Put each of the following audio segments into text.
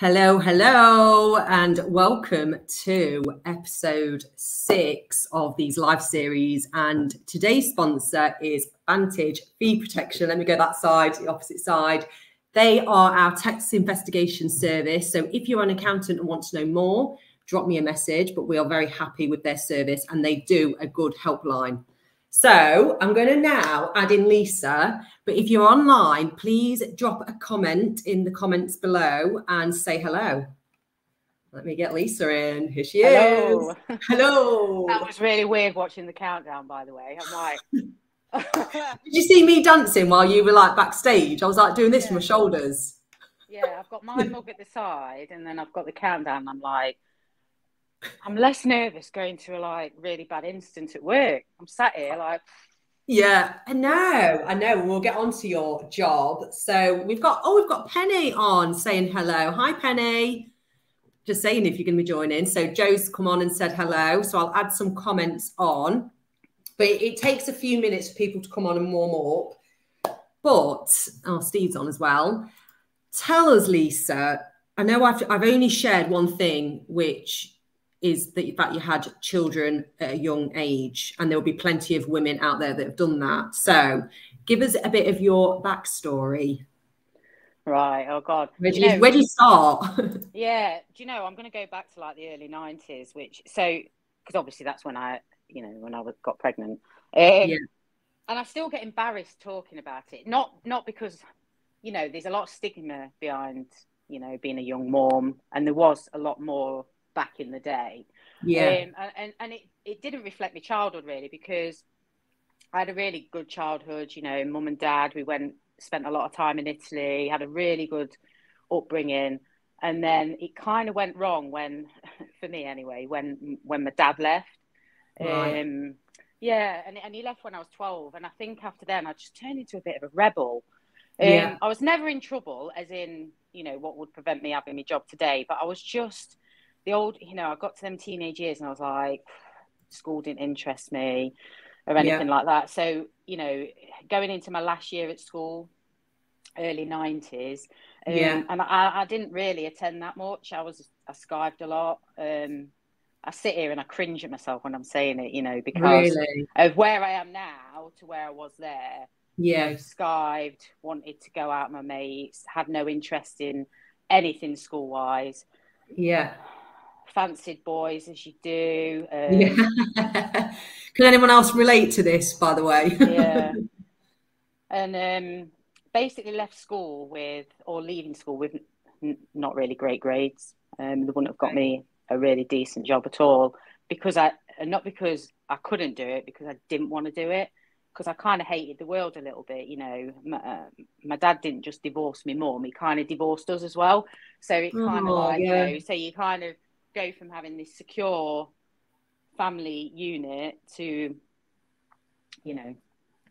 Hello, hello, and welcome to episode 6 of these live series. And today's sponsor is Vantage Fee Protection. Let me go that side, the opposite side. They are our tax investigation service. So if you're an accountant and want to know more, drop me a message, but we are very happy with their service and they do a good helpline. So I'm going to now add in Lisa, but if you're online, please drop a comment in the comments below and say hello. Let me get Lisa in. Here she is. Hello. That was really weird watching the countdown, by the way. I'm like... Did you see me dancing while you were like backstage? I was like doing this from my shoulders. Yeah, I've got my mug at the side and then I've got the countdown. I'm like... I'm less nervous going to a like really bad instance at work. I'm sat here like, yeah, I know. We'll get on to your job. So we've got Penny on saying hello. Hi, Penny. Just saying if you're going to be joining. So Joe's come on and said hello. So I'll add some comments on, but it takes a few minutes for people to come on and warm up. But Steve's on as well. Tell us, Lisa. I know I've only shared one thing, which is the fact you had children at a young age, and there will be plenty of women out there that have done that. So give us a bit of your backstory. Right. Oh God. Where do you start? Yeah. Do you know, I'm going to go back to like the early 90s, because obviously that's when I got pregnant. And I still get embarrassed talking about it. Not because, there's a lot of stigma behind, being a young mom, and there was a lot more back in the day. And it didn't reflect my childhood really, because I had a really good childhood. Mum and dad, we spent a lot of time in Italy, had a really good upbringing, and then it kind of went wrong for me anyway, when my dad left. Right. And he left when I was 12, and I think after then I just turned into a bit of a rebel. I was never in trouble as in what would prevent me having my job today, but I was just the old, I got to them teenage years and I was like, school didn't interest me or anything like that. So, going into my last year at school, early 90s, and I didn't really attend that much. I skived a lot. I sit here and I cringe at myself when I'm saying it, because of where I am now to where I was there. Skived, wanted to go out with my mates, had no interest in anything school-wise. Fancied boys as you do. Can anyone else relate to this, by the way? And basically left school leaving school with not really great grades. They wouldn't have got me a really decent job at all, not because I couldn't do it, because I didn't want to do it, because I kind of hated the world a little bit. My dad didn't just divorce me mum, he kind of divorced us as well. So it kind of so you kind of go from having this secure family unit to,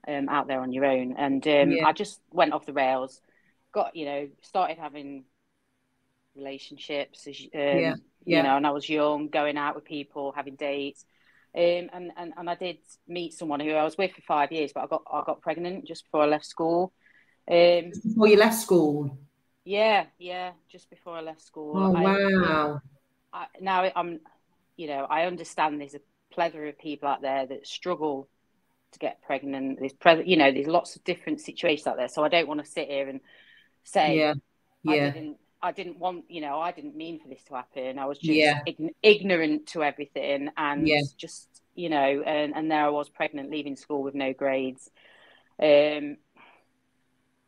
out there on your own. And I just went off the rails, started having relationships, and I was young, going out with people, having dates. And I did meet someone who I was with for 5 years, but I got pregnant just before I left school. Just before you left school? Yeah, just before I left school. Oh, wow. I understand there's a plethora of people out there that struggle to get pregnant. There's lots of different situations out there. So I don't want to sit here and say, I didn't want, I didn't mean for this to happen. I was just ignorant to everything. And just, and there I was pregnant, leaving school with no grades.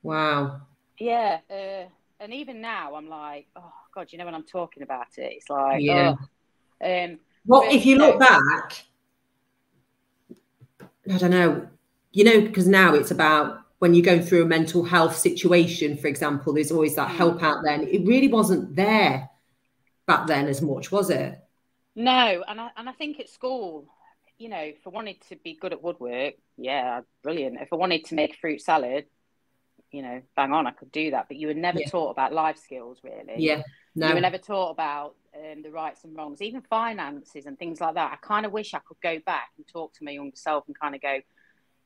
Wow. Yeah. And even now I'm like, oh God, when I'm talking about it, it's like, well, if you look back, I don't know, because now it's about when you're going through a mental health situation, for example, there's always that help out there. And it really wasn't there back then as much, was it? No. And I think at school, you know, if I wanted to be good at woodwork, yeah, brilliant. If I wanted to make a fruit salad, you know, bang on, I could do that. But you were never taught about life skills, really. Yeah, no. You were never taught about the rights and wrongs, even finances and things like that. I kind of wish I could go back and talk to my younger self and kind of go,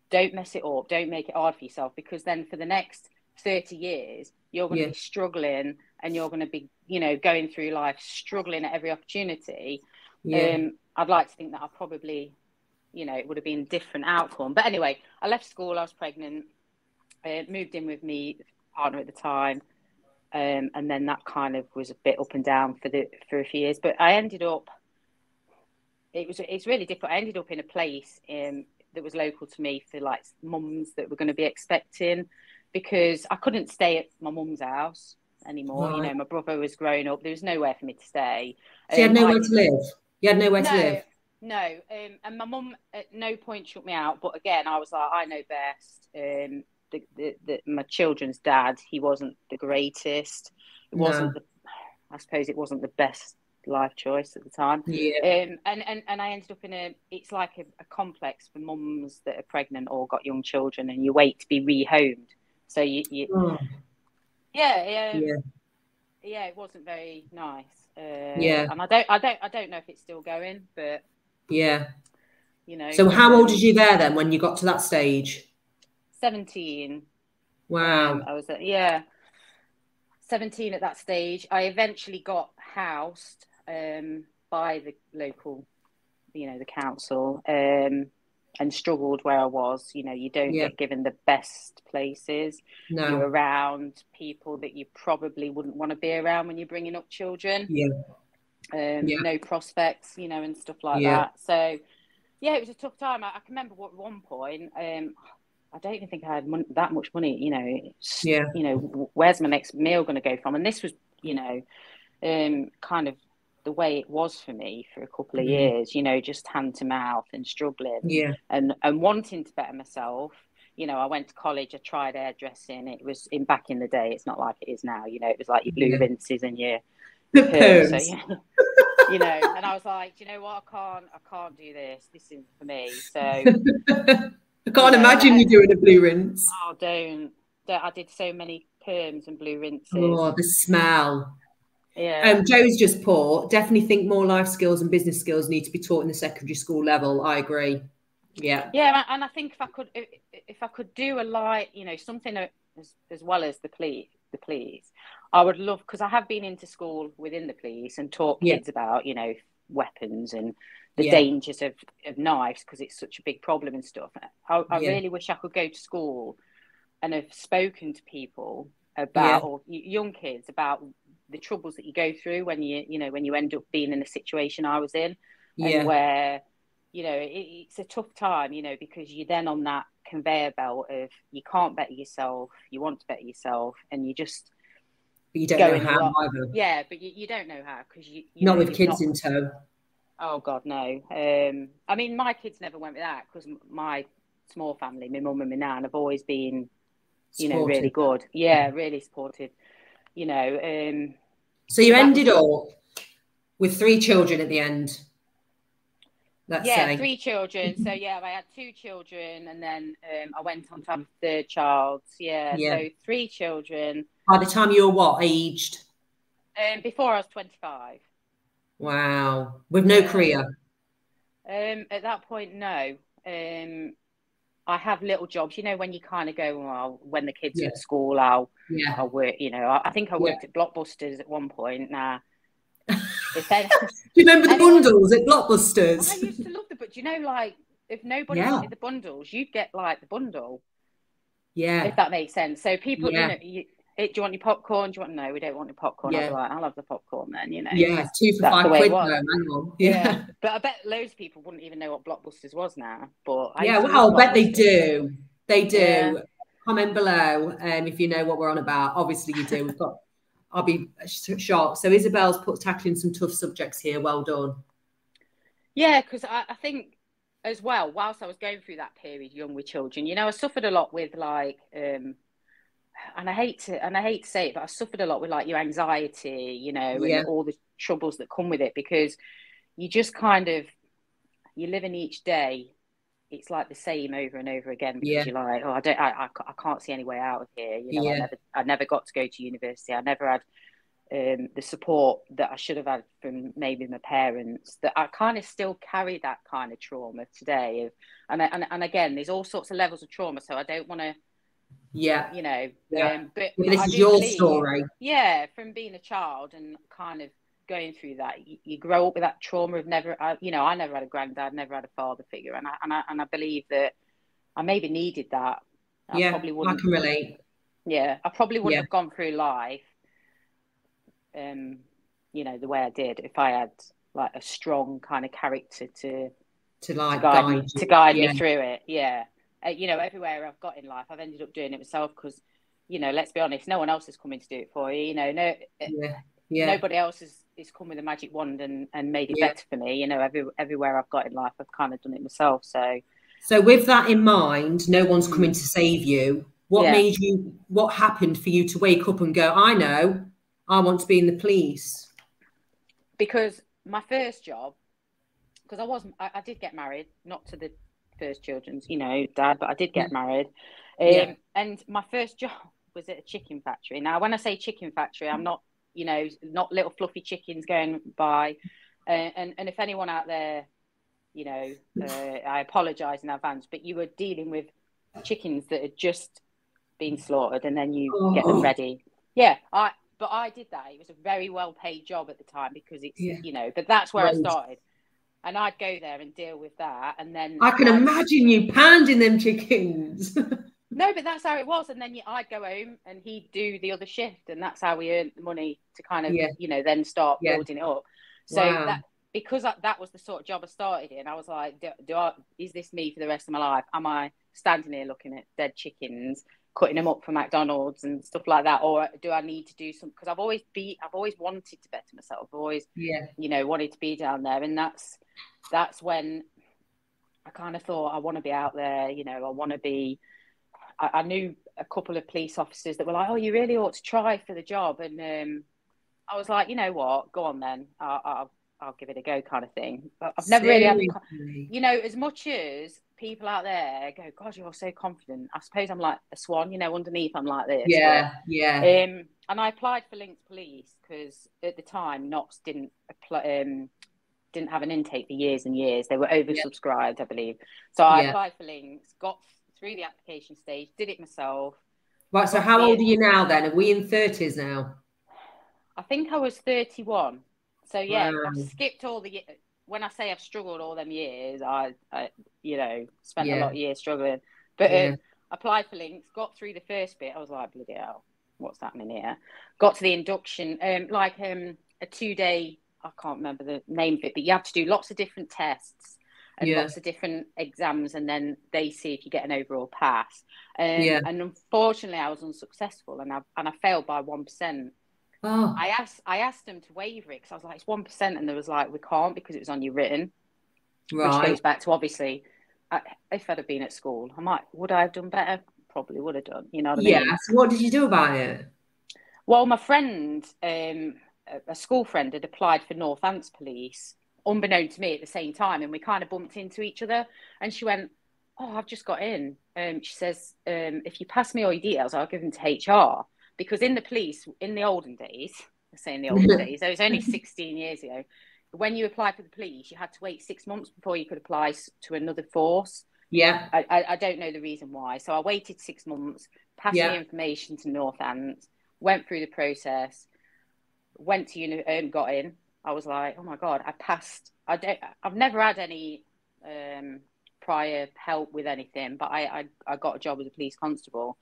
don't mess it up, don't make it hard for yourself, because then for the next 30 years, you're going to be struggling, and you're going to be, you know, going through life struggling at every opportunity. I'd like to think that I probably, you know, it would have been a different outcome. But anyway, I left school, I was pregnant, moved in with me partner at the time, and then that kind of was a bit up and down for a few years. But I ended up, it's really difficult. I ended up in a place that was local to me for like mums that were going to be expecting, because I couldn't stay at my mum's house anymore. Right. You know, my brother was growing up. There was nowhere for me to stay. So you had nowhere to live? You had nowhere to live? No. And my mum at no point shut me out. But again, I was like, I know best. My children's dad, he wasn't the greatest. It wasn't I suppose it wasn't the best life choice at the time. And I ended up in it's like a complex for mums that are pregnant or got young children, and you wait to be rehomed. So it wasn't very nice. And I don't know if it's still going, but you know. So how old was you there then when you got to that stage? 17. Wow. I was 17 at that stage. I eventually got housed by the local, you know, the council, and struggled where I was. You know, you don't get given the best places. No. You're around people that you probably wouldn't want to be around when you're bringing up children. No prospects, you know, and stuff like that. So, it was a tough time. I can remember at one point, I don't even think I had that much money, you know. You know, where's my next meal going to go from? And this was, you know, kind of the way it was for me for a couple of years, you know, just hand to mouth and struggling and wanting to better myself. You know, I went to college, I tried hairdressing. It was back in the day, it's not like it is now, you know, it was like your blue rinses and your perms. So, you know, and I was like, do you know what, I can't do this. This isn't for me. So I can't imagine you doing a blue rinse. Oh, don't. I did so many perms and blue rinses. Oh, the smell. Joe's just put, definitely think more life skills and business skills need to be taught in the secondary school level. I agree. Yeah, and I think if I could do you know, something as well as the police, I would love, because I have been into school within the police and taught kids about, you know, weapons and the dangers of knives, because it's such a big problem and stuff. I really wish I could go to school and have spoken to people about, or young kids, about the troubles that you go through when you end up being in a situation I was in, and where, you know, it's a tough time, you know, because you're then on that conveyor belt of you can't better yourself, you want to better yourself, and you don't know how either. Yeah, but you don't know how, because you not know, with kids in tow. Oh God, no. I mean, my kids never went with that, because my small family, my mum and my nan, have always been, you know, really good. Yeah, really supportive. You know. So you ended up with 3 children at the end. Let's say 3 children. So I had 2 children, and then I went on to have a 3rd child. So 3 children. By the time you were what aged? Before I was 25. Wow. With no career? At that point, no. I have little jobs, you know, when you kind of go, well, when the kids are at school, I'll work, you know. I think I worked at Blockbusters at one point. Now, do you remember the bundles at Blockbusters? I used to love them, but you know, like, if nobody wanted the bundles, you'd get like the bundle. Yeah. If that makes sense. So people, you know, do you want your popcorn? Do you want? No, we don't want your popcorn. I was like, I'll have the popcorn then, you know. Yeah, 2 for £5 though, hang on. Yeah. But I bet loads of people wouldn't even know what Blockbusters was now. But I bet they do. They do. Yeah. Comment below if you know what we're on about. Obviously you do. I'll be shocked. So Isabel's tackling some tough subjects here. Well done. Yeah, because I think as well, whilst I was going through that period, young with children, you know, I suffered a lot with like and I hate to say it, but I suffered a lot with like your anxiety, you know, and all the troubles that come with it, because you just kind of, you're living each day, it's like the same over and over again, because you're like, oh, I can't see any way out of here. You know, I never got to go to university. I never had the support that I should have had from maybe my parents. That I kind of still carry that kind of trauma today. And again, there's all sorts of levels of trauma, so I don't want to, you know, but this is your story. Yeah, from being a child and kind of going through that, you grow up with that trauma of never, you know, I never had a granddad, never had a father figure, and I believe that I maybe needed that. I probably wouldn't, I can relate. Yeah, I probably wouldn't have gone through life, you know, the way I did if I had like a strong kind of character to guide me through it. You know, everywhere I've got in life, I've ended up doing it myself, because, you know, let's be honest, no one else is coming to do it for you. You know, nobody else is come with a magic wand and made it better for me. You know, everywhere I've got in life, I've kind of done it myself. So with that in mind, no one's coming to save you. What happened for you to wake up and go, I know, I want to be in the police? Because my first job, because I did get married, not to the first children's, you know, dad, but I did get married. And my first job was at a chicken factory. Now, when I say chicken factory, I'm not, you know, not little fluffy chickens going by. And if anyone out there, you know, I apologise in advance, but you were dealing with chickens that had just been slaughtered, and then you get them ready. But I did that. It was a very well-paid job at the time, because it's, you know, but that's where I started. And I'd go there and deal with that. And then I can imagine you pounding them chickens. No, but that's how it was. And then I'd go home and he'd do the other shift. And that's how we earned the money to kind of, you know, then start building it up. So because that was the sort of job I started in, I was like, is this me for the rest of my life? Am I standing here looking at dead chickens, cutting them up for McDonald's and stuff like that, or do I need to do some? Because I've always wanted to better myself. I've always, you know, wanted to be down there, and that's when I kind of thought, I want to be out there. You know, I want to be. I knew a couple of police officers that were like, "Oh, you really ought to try for the job," and I was like, you know what, go on then. I'll give it a go, kind of thing. But I've never really had, you know, as much as people out there go, God, you're so confident. I suppose I'm like a swan, you know, underneath I'm like this. And I applied for Links Police because at the time Knox didn't have an intake for years and years. They were oversubscribed, I believe. So I applied for Links, got through the application stage, did it myself. Right. So how old are you now then? Are we in 30s now? I think I was 31. So yeah, I've skipped all the. When I say I've struggled all them years, I you know, spent a lot of years struggling. But applied for Links, got through the first bit. I was like, bloody hell, what's happening here? Got to the induction, a 2-day. I can't remember the name of it, but you have to do lots of different tests and lots of different exams, and then they see if you get an overall pass. And unfortunately, I was unsuccessful, and I failed by 1%. Oh. I asked them to waiver it because I was like, it's 1%, and they was like, we can't because it was on your written. Which goes back to, obviously, if I'd have been at school, would I have done better? Probably would have done. You know what I mean? Yeah. So what did you do about it? Well, my friend, a school friend, had applied for Northants Police, unbeknown to me at the same time, and we kind of bumped into each other. And she went, "Oh, I've just got in." She says, "If you pass me all your details, I'll give them to HR." Because in the police, in the olden days, I say in the olden days, it was only 16 years ago, when you applied for the police, you had to wait 6 months before you could apply to another force. Yeah. I don't know the reason why. So I waited 6 months, passed the information to Northants, went through the process, went to uni, got in. I was like, oh my God, I passed. I've never had any prior help with anything, but I got a job as a police constable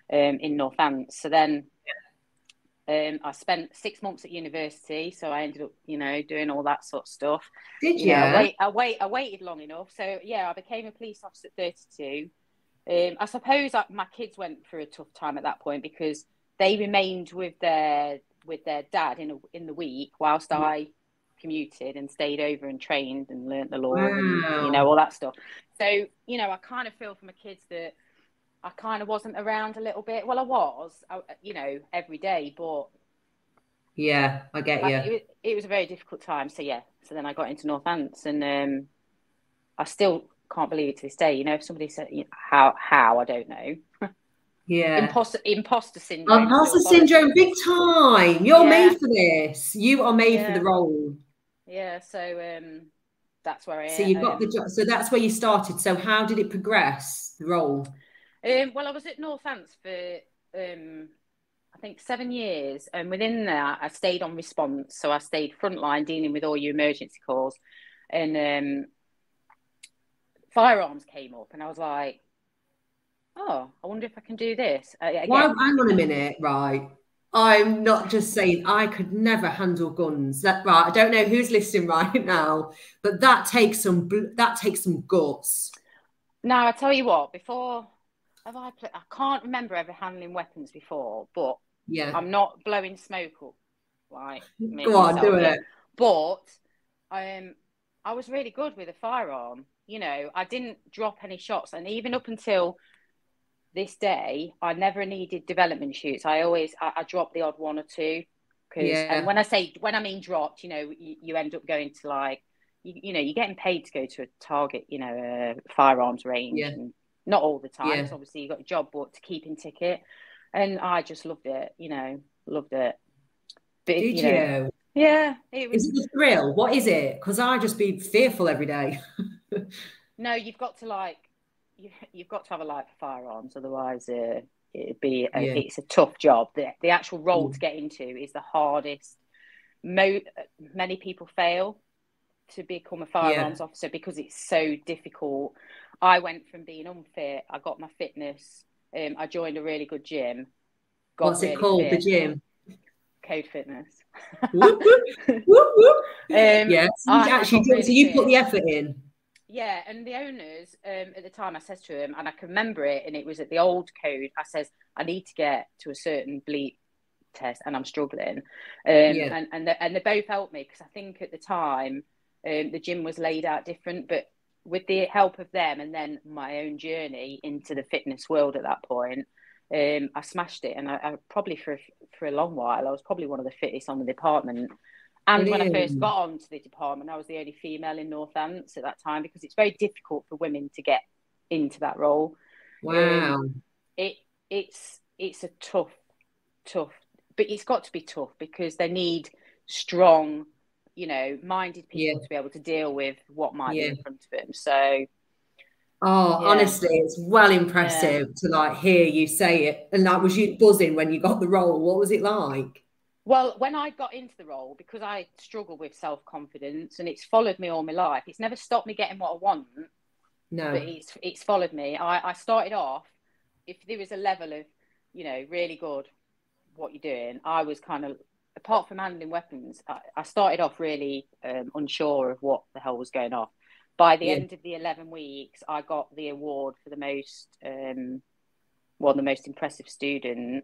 in Northants. So then I spent 6 months at university, so I ended up, you know, doing all that sort of stuff. Did you? I waited long enough. So yeah, I became a police officer at 32. I suppose my kids went through a tough time at that point because they remained with their dad in the week whilst I commuted and stayed over and trained and learnt the law and, you know, all that stuff. So, you know, I kind of feel for my kids that I kind of wasn't around a little bit. Well, I was, you know, every day, but yeah, I get you. It was a very difficult time. So yeah, so then I got into Northants, and I still can't believe it to this day. You know, if somebody said, you know, how I don't know. Yeah. Imposter syndrome. Imposter syndrome, big time. You're made for this. You are made for the role. Yeah. So that's where So you got the job. So that's where you started. So how did it progress, the role? Well, I was at Northants for I think 7 years, and within that, I stayed on response. So I stayed frontline, dealing with all your emergency calls, and firearms came up, and I was like, "Oh, I wonder if I can do this." Again, well, hang on a minute, right? I'm not just saying I could never handle guns. Right, I don't know who's listening right now, but that takes some guts. Now I tell you what, I can't remember ever handling weapons before, but yeah, I'm not blowing smoke up, like go on, do it. But I was really good with a firearm. You know, I didn't drop any shots, and even up until this day, I never needed development shoots. I dropped the odd one or two, and when I mean dropped, you know, you end up going to like. You know, you're getting paid to go to a target, you know, a firearms range. Yeah. And not all the time, because obviously you've got a job, but to keep in ticket. And I just loved it, you know, loved it. But, Did you? Yeah. It was the thrill. What is it? Because I just be fearful every day. No, you've got to you've got to have a like for firearms, otherwise it'd be it's a tough job. The actual role to get into is the hardest. Many people fail to become a firearms officer because it's so difficult. I went from being unfit, I got my fitness, I joined a really good gym. What's it called, the gym? Code Fitness. Whoop, whoop, whoop, whoop. Yeah, so you put the effort in. Yeah, and the owners, at the time I said to him, and I can remember it, and it was at the old code, I says, I need to get to a certain bleep test and I'm struggling. And they both helped me, because I think at the time, the gym was laid out different, but with the help of them and then my own journey into the fitness world at that point, I smashed it. And I probably for a long while, I was probably one of the fittest on the department. And Brilliant. When I first got onto the department, I was the only female in Northants at that time, because it's very difficult for women to get into that role. Wow. It's a tough, but it's got to be tough, because they need strong, you know, minded people to be able to deal with what might be in front of them. So, honestly, it's well impressive to like hear you say it. And like, was you buzzing when you got the role? What was it like? Well, when I got into the role, because I struggle with self-confidence, and it's followed me all my life. It's never stopped me getting what I want. No, but it's followed me. I started off, if there was a level of, you know, really good what you're doing, I was kind of, apart from handling weapons, I started off really unsure of what the hell was going on. By the end of the 11 weeks, I got the award for the most, the most impressive student.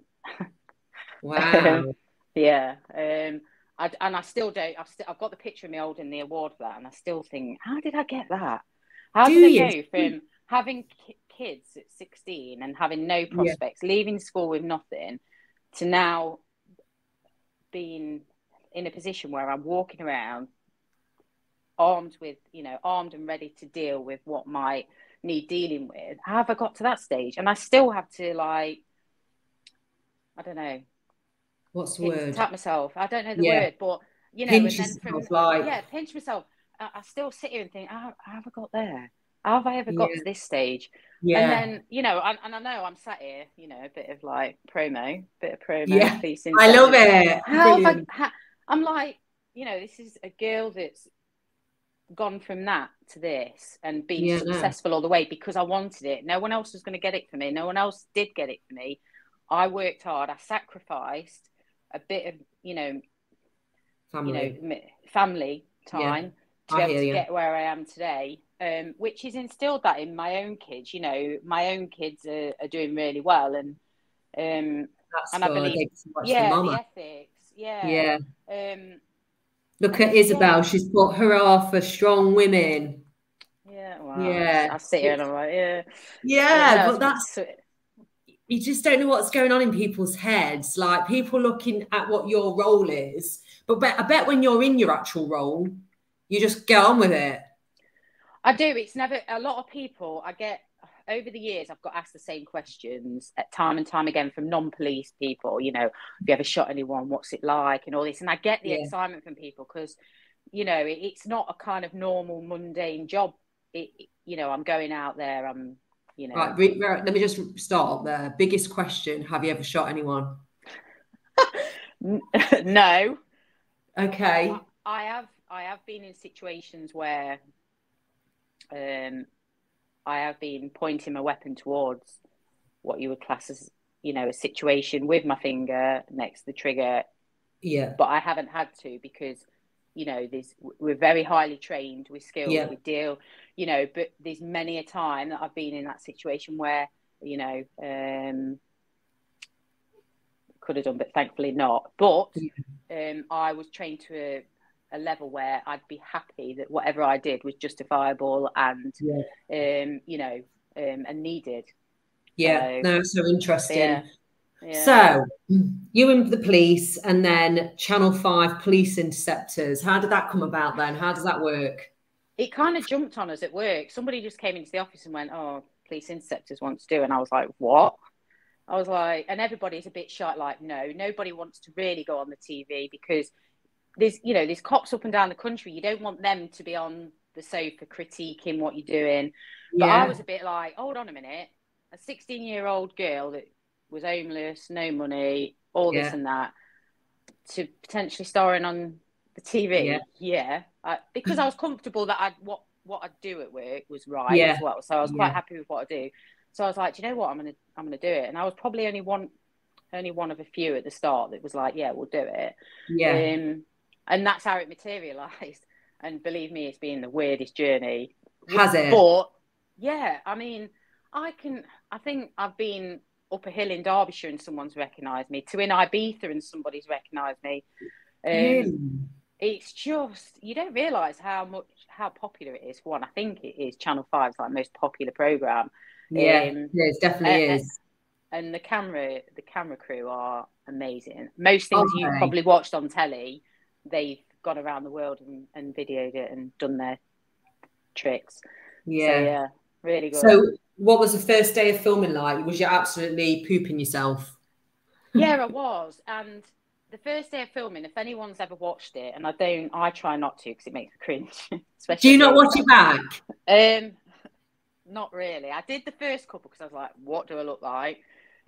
Wow. I still don't. I've got the picture of me holding the award for that, and I still think, how did I get that? How did I go from having kids at 16 and having no prospects, leaving school with nothing, to now being in a position where I'm walking around armed and ready to deal with what might need dealing with? How have I got to that stage? And I still have to, like, I don't know. What's the word? Tap myself. I don't know the word, but, you know, pinch and then yourself, pinch myself. I still sit here and think, how have I got there? How have I ever got to this stage? And then, you know, and I know I'm sat here, you know, a bit of promo. Yeah, Police I love it. I'm like, you know, this is a girl that's gone from that to this and been successful all the way because I wanted it. No one else was going to get it for me. No one else did get it for me. I worked hard. I sacrificed a bit of, family time to be able to get where I am today, which has instilled that in my own kids. You know, my own kids are doing really well, and that's I believe, the ethics, Look at Isabel; she's put hurrah for strong women. Yeah, wow. I sit here and I'm like, but that's. You just don't know what's going on in people's heads. Like, people looking at what your role is, but I bet when you're in your actual role, you just get on with it. I do. It's never, a lot of people I get over the years, I've got asked the same questions at time and time again from non-police people, you know, have you ever shot anyone? What's it like? And all this. And I get the excitement from people because, you know, it's not a kind of normal, mundane job. You know, I'm going out there, I'm, you know. Right, let me just start there. Biggest question, have you ever shot anyone? No. Okay. I have been in situations where I have been pointing my weapon towards what you would class as, you know, a situation with my finger next to the trigger. Yeah. But I haven't had to because, you know, we're very highly trained, we're skilled, we deal, you know, but there's many a time that I've been in that situation where, you know, could have done, but thankfully not. But I was trained to a level where I'd be happy that whatever I did was justifiable and, you know, and needed. Yeah, no, it's so interesting. Yeah. So you in the police and then Channel 5 Police Interceptors. How did that come about then? How does that work? It kind of jumped on us at work. Somebody just came into the office and went, oh, Police Interceptors want to do. And I was like, what? I was like, and everybody's a bit shy, like, no, nobody wants to really go on the TV because there's, you know, there's cops up and down the country. You don't want them to be on the sofa critiquing what you're doing. But I was a bit like, hold on a minute. A 16-year-old girl that was homeless, no money, all this and that, to potentially starring on the TV. Because I was comfortable that what I'd do at work was right as well. So I was quite happy with what I do. So I was like, do you know what? I'm gonna do it. And I was probably only one of a few at the start that was like, yeah, we'll do it. And that's how it materialised. And believe me, it's been the weirdest journey. Has it? But yeah, I mean, I think I've been up a hill in Derbyshire and someone's recognised me, to in Ibiza and somebody's recognised me. It's just, you don't realise how popular it is. For one, I think it is Channel 5's like most popular programme. It definitely is. And the camera crew are amazing. Most things you've probably watched on telly, they've gone around the world and videoed it and done their tricks. So yeah, really good. So what was the first day of filming like? Was you absolutely pooping yourself? Yeah, I was. And the first day of filming, if anyone's ever watched it, and I try not to because it makes me cringe. Do you not watch it back? Not really. I did the first couple because I was like, what do I look like?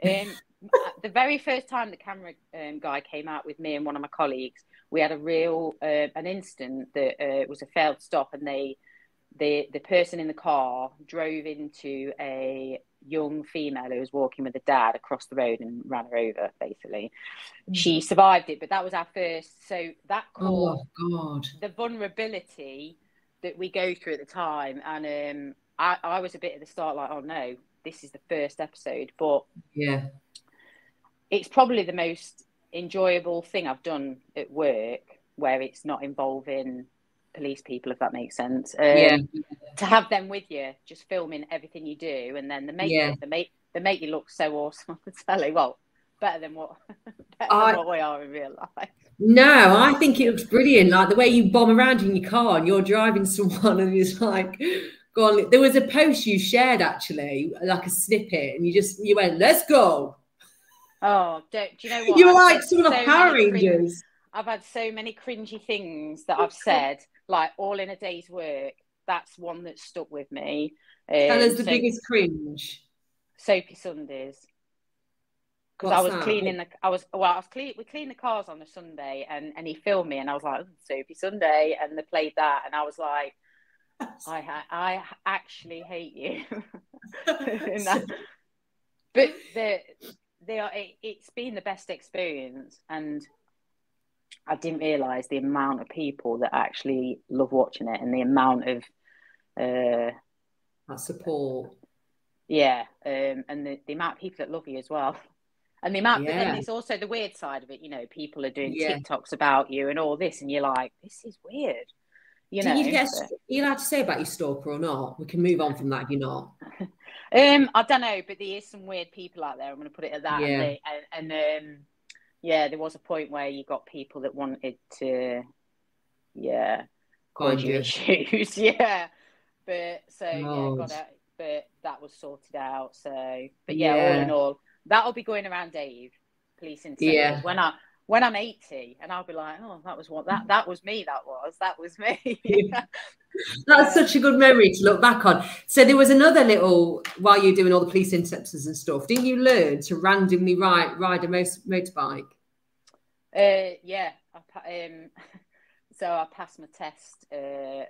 The very first time the camera guy came out with me and one of my colleagues, we had a real an incident that was a failed stop, and the person in the car drove into a young female who was walking with a dad across the road and ran her over, basically. She survived it, but that was our first. So that caught the vulnerability that we go through at the time. And I was a bit at the start like, oh no, this is the first episode. But it's probably the most enjoyable thing I've done at work where it's not involving police people, if that makes sense. To have them with you, just filming everything you do, and then they make you look so awesome on the telly. Well, better than what we are in real life. No, I think it looks brilliant. Like the way you bomb around in your car and you're driving someone and it's like, go on. There was a post you shared actually, like a snippet, and you went, let's go. Oh, do you know what? You were like some of the Power Rangers. I've had so many cringy things that I've said, like all in a day's work. That's one that stuck with me. Tell us the biggest cringe. Soapy Sundays. Because I was cleaning we cleaned the cars on a Sunday, and he filmed me, and I was like, Soapy Sunday, and they played that, and I was like, I actually hate you. But it's been the best experience, and I didn't realise the amount of people that actually love watching it, and the amount of that support. And the amount of people that love you as well. And the amount, but then there's also the weird side of it, you know, people are doing TikToks about you and all this, and you're like, this is weird. You know, are you allowed to say about your stalker or not? We can move on from that if you're not. I don't know, but there is some weird people out there. I'm going to put it at that. There was a point where you got people that wanted to, cause you issues. But so yeah, God. got it. But that was sorted out. So, but yeah, all Yeah. in all, that'll be going around Dave, Police Yeah. Interceptors, when I'm 80, and I'll be like, oh, that was me. That was me. That's such a good memory to look back on. So there was another little, while you're doing all the police interceptors and stuff, didn't you learn to randomly ride a motorbike? Yeah. So I passed my test. When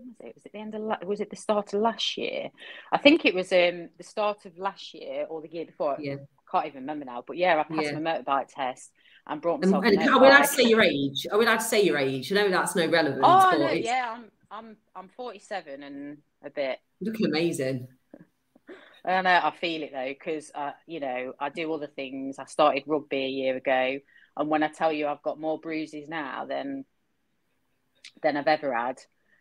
was it? Was it the end of was it the start of last year? I think it was the start of last year or the year before. Yeah. I can't even remember now. But yeah, I passed my motorbike test and brought myself a And motorbike. are we allowed to say your age? Are we allowed to say your age? I know that's no relevance. Oh but no, yeah, I'm 47 and a bit. Looking amazing. I know, I feel it though, because you know, I do other things. I started rugby a year ago, and when I tell you I've got more bruises now than I've ever had.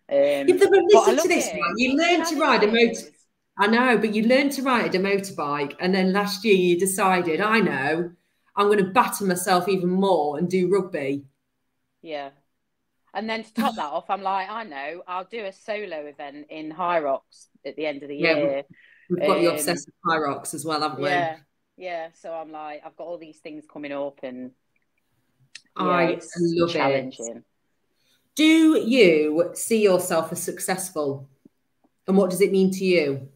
Yeah, but listen to this, right? You learn to ride a motor. I know, but you learned to ride a motorbike, and then last year you decided, I know, I'm going to batter myself even more and do rugby. Yeah. And then to top that off, I'm like, I know, I'll do a solo event in High Rocks at the end of the year. We've got you obsessed with High Rocks as well, haven't we? Yeah, yeah. So I'm like, I've got all these things coming up, and I love challenging. it. Do you see yourself as successful? And what does it mean to you?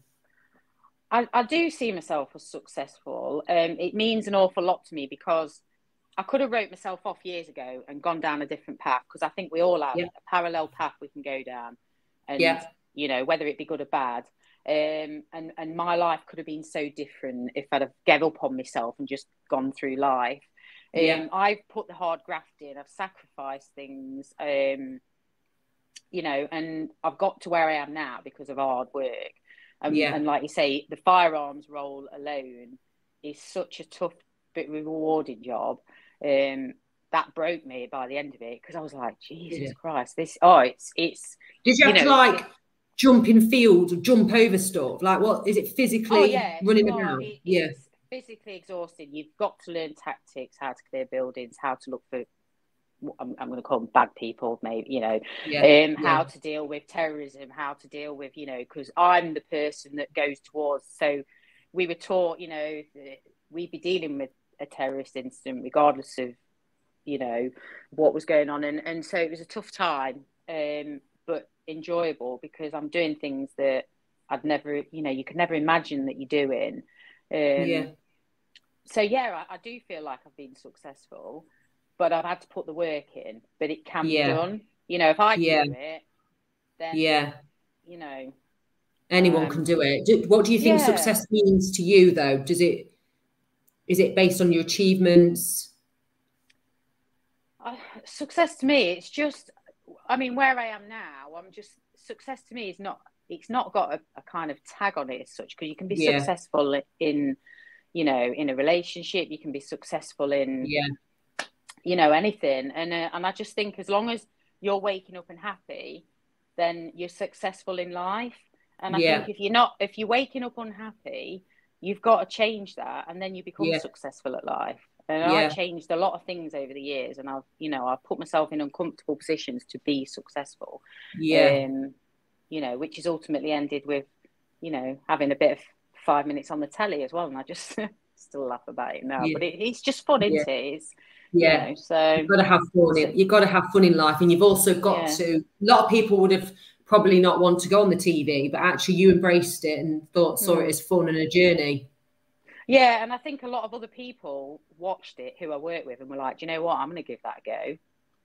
I do see myself as successful. It means an awful lot to me because I could have wrote myself off years ago and gone down a different path, because I think we all have a parallel path we can go down, and you know, whether it be good or bad. And my life could have been so different if I'd have given up on myself and just gone through life. I've put the hard graft in. I've sacrificed things. You know, and I've got to where I am now because of hard work. And like you say, the firearms role alone is such a tough but rewarding job. That broke me by the end of it, because I was like, Jesus Christ, it's. Did you have to like jump in field or jump over stuff? Like, what is it physically running around? It's physically exhausting. You've got to learn tactics, how to clear buildings, how to look for, I'm going to call them bad people, maybe, you know, how to deal with terrorism, how to deal with, you know, because I'm the person that goes towards. So we were taught, you know, we'd be dealing with a terrorist incident regardless of, you know, what was going on. And so it was a tough time, but enjoyable, because I'm doing things that I'd never, you know, you could never imagine that you're doing. So, yeah, I do feel like I've been successful, but I've had to put the work in. But it can be done. You know, if I can do it, then, you know. Anyone can do it. What do you think success means to you, though? Is it based on your achievements? Success to me, it's just, I mean, where I am now, success to me is not, it's not got a kind of tag on it as such, because you can be successful in, you know, in a relationship, you can be successful in, you know, anything. And I just think as long as you're waking up and happy, then you're successful in life. And I think if you're waking up unhappy, you've got to change that, and then you become successful at life. And I've changed a lot of things over the years, and I've put myself in uncomfortable positions to be successful. You know, which has ultimately ended with, you know, having a bit of 5 minutes on the telly as well. And I just still laugh about it now, but it's just fun, isn't it? It's, you know, so you've got to have fun. You've got to have fun in life, and you've also got to. A lot of people would have probably not want to go on the TV, but actually you embraced it and saw it as fun and a journey. Yeah, and I think a lot of other people watched it who I work with and were like, do you know what, I'm going to give that a go.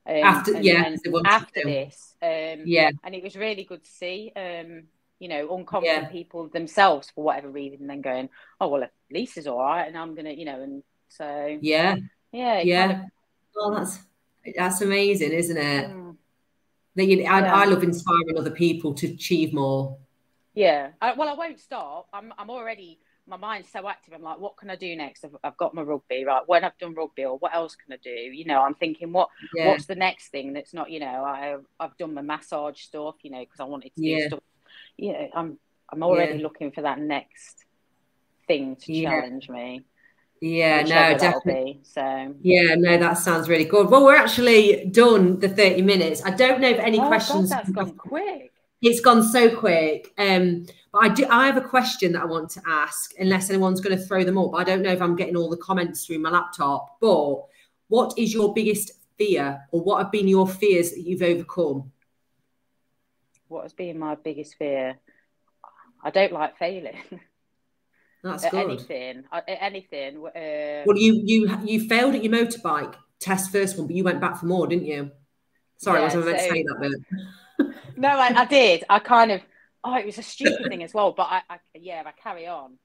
After this. And it was really good to see, you know, unconfident people themselves for whatever reason, then going, oh, well, if Lisa's all right, and I'm going to, you know, and so. Well, that's amazing, isn't it? I love inspiring other people to achieve more. Well, I won't stop. I'm already, my mind's so active. I'm like, what can I do next? I've got my rugby, right? When I've done rugby, or what else can I do? You know, I'm thinking, what's the next thing that's not, you know, I've done my massage stuff, you know, because I wanted to do stuff. You know, I'm already looking for that next thing to challenge me. Yeah, no, definitely. So yeah, no, that sounds really good. Well, we're actually done the 30 minutes. I don't know if any questions. God, that's gone quick. It's gone so quick. But I have a question that I want to ask, unless anyone's going to throw them up. I don't know if I'm getting all the comments through my laptop, but what is your biggest fear, or what have been your fears that you've overcome? What has been my biggest fear? I don't like failing. That's good. Anything. Well, you failed at your motorbike test first one, but you went back for more, didn't you? Sorry, I wasn't meant to say that bit. No, I did. I kind of. Oh, it was a stupid thing as well. But I carry on.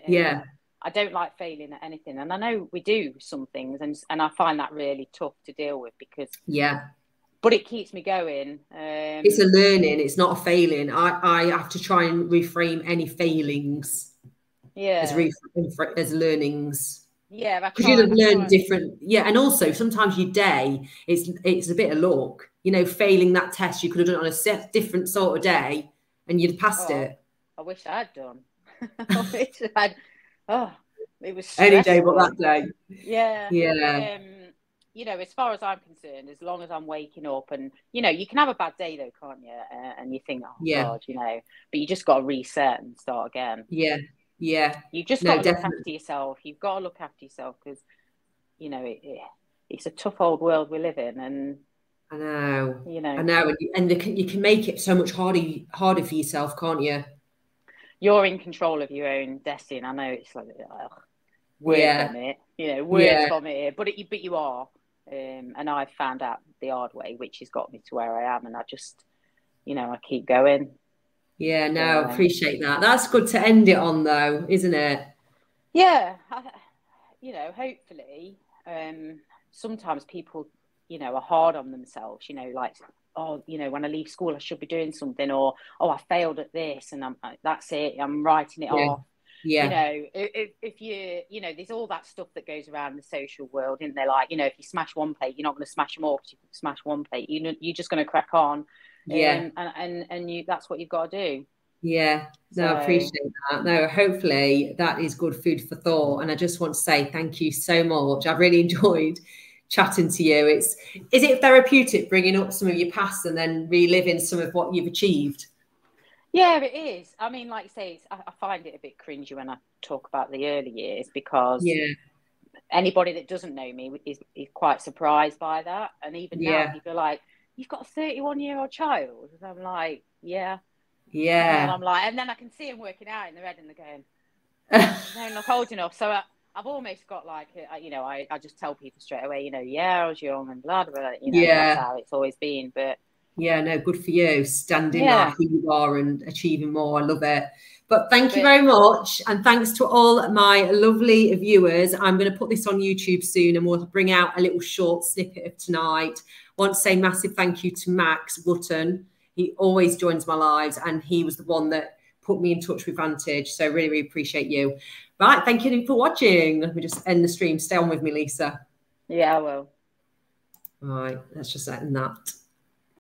Yeah. I don't like failing at anything, and I know we do some things, and I find that really tough to deal with because. Yeah. But it keeps me going. It's a learning. It's not a failing. I have to try and reframe any failings. Yeah. As learnings. Yeah, because you'd have learned different. Yeah, and also sometimes your day it's a bit of luck. You know, failing that test, you could have done it on a different sort of day, and you'd passed it. I wish I'd done. I wish I'd. Oh, it was stressful. Any day but that day. Yeah. Yeah. You know, as far as I'm concerned, as long as I'm waking up, and you know, you can have a bad day though, can't you? And you think, oh God, you know, but you just got to reset and start again. Yeah. Yeah. You just got to look after yourself. You've got to look after yourself because, you know, it's a tough old world we live in, and I know, you know, and you can make it so much harder for yourself, can't you? You're in control of your own destiny. I know it's like words from it, you know, words from it, but you are. And I've found out the hard way, which has got me to where I am, and I just, you know, I keep going. Yeah, no, I appreciate that. That's good to end it on, though, isn't it? Yeah, you know, hopefully, sometimes people, you know, are hard on themselves. You know, like, oh, you know, when I leave school, I should be doing something, or oh, I failed at this, and that's it. I'm writing it off. Yeah. You know, if you know, there's all that stuff that goes around the social world, isn't there? Like, you know, if you smash one plate, you're not going to smash them all. Because you smash one plate, you're just going to crack on. Yeah. And that's what you've got to do. Yeah. No, I appreciate that. No, hopefully that is good food for thought. And I just want to say thank you so much. I've really enjoyed chatting to you. Is it therapeutic bringing up some of your past and then reliving some of what you've achieved? Yeah, it is. I mean, like you say, I find it a bit cringy when I talk about the early years because anybody that doesn't know me is quite surprised by that. And even now, people are like, you've got a 31-year-old child? And I'm like, yeah. And I'm like, and then I can see them working out in their head and they're going, no, not old enough. So I've almost got like, you know, I just tell people straight away, you know, I was young and blah, blah, blah. You know, that's how it's always been. But yeah, no, good for you. Standing like who you are and achieving more. I love it. But thank you very much. And thanks to all my lovely viewers. I'm going to put this on YouTube soon and we'll bring out a little short snippet of tonight. I want to say massive thank you to Max Button. He always joins my lives and he was the one that put me in touch with Vantage. So really, really appreciate you. Right. Thank you for watching. Let me just end the stream. Stay on with me, Lisa. Yeah, I will. All right. Let's just end that.